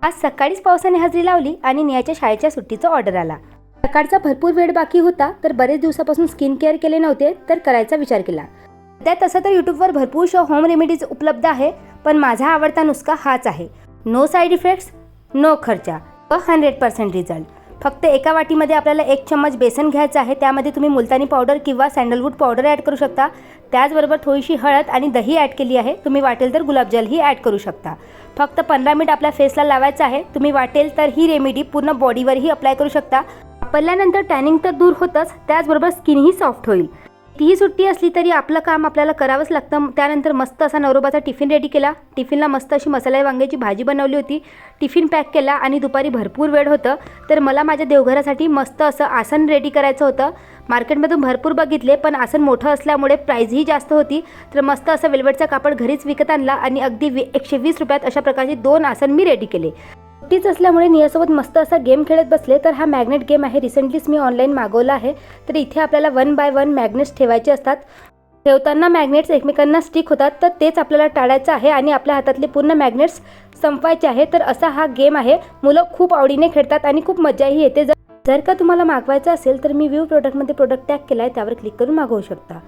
आज सकाळीच पावसाने हजेरी लावली आणि नियाच्या शाळेच्या सुट्टीचा ऑर्डर आला। सकाळचा भरपूर वेळ बाकी होता, तर बरेच दिवसापासून स्किन केअर केले नव्हते, तर करायचा विचार केला। त्यात तसं तर यूट्यूबवर भरपूर होम रेमेडीज उपलब्ध आहे, पण माझा आवडता नुस्खा हाच आहे। नो साईड इफेक्ट्स, नो खर्चा व 100% रिझल्ट। फक्त एका वाटीमध्ये आपल्याला 1 चम्मच बेसन घ्यायचं आहे। त्यामध्ये तुम्ही मुलतानी पावडर किंवा सॅन्डलवूड पावडर ॲड करू शकता। त्याचबरोबर थोडीशी हळद आणि दही ॲड केली आहे। तुम्ही वाटेल तर गुलाबजलही ॲड करू शकता। फक्त 15 मिनिट आपल्या फेसला लावायचं आहे। तुम्ही वाटेल तर ही रेमेडी पूर्ण बॉडीवरही अप्लाय करू शकता। वापरल्यानंतर टॅनिंग तर दूर होतच, त्याचबरोबर स्किनही सॉफ्ट होईल। तीही सुट्टी असली तरी आपलं काम आपल्याला करावंच लागतं। त्यानंतर मस्त असा नवरोबाचा टिफिन रेडी केला। टिफिनला मस्त अशी मसाला वांग्याची भाजी बनवली होती। टिफिन पॅक केला आणि दुपारी भरपूर वेळ होतं, तर मला माझ्या देवघरासाठी मस्त असं आसन रेडी करायचं होतं। मार्केटमधून भरपूर बघितले, पण आसन मोठं असल्यामुळे प्राईजही जास्त होती। तर मस्त असं वेलवेटचा कापड घरीच विकत आणला आणि अगदी 120 रुपयात अशा प्रकारचे 2 आसन मी रेडी केले। सुट्टीच असल्यामुळे नियासोबत मस्त असा गेम खेळत बसले। तर हा मॅग्नेट गेम आहे, रिसेंटलीच मी ऑनलाईन मागवला आहे। तर इथे आपल्याला 1 बाय 1 मॅग्नेट्स ठेवायचे असतात। ठेवताना मॅग्नेट्स एकमेकांना स्टिक होतात, तर तेच आपल्याला टाळायचं आहे आणि आपल्या हातातले पूर्ण मॅग्नेट्स संपवायचे आहे। तर असा हा गेम आहे। मुलं खूप आवडीने खेळतात आणि खूप मजाही येते। जर का तुम्हाला मागवायचं असेल तर मी व्ह्यू प्रोडक्टमध्ये प्रोडक्ट टॅग केला आहे, त्यावर क्लिक करून मागवू शकता।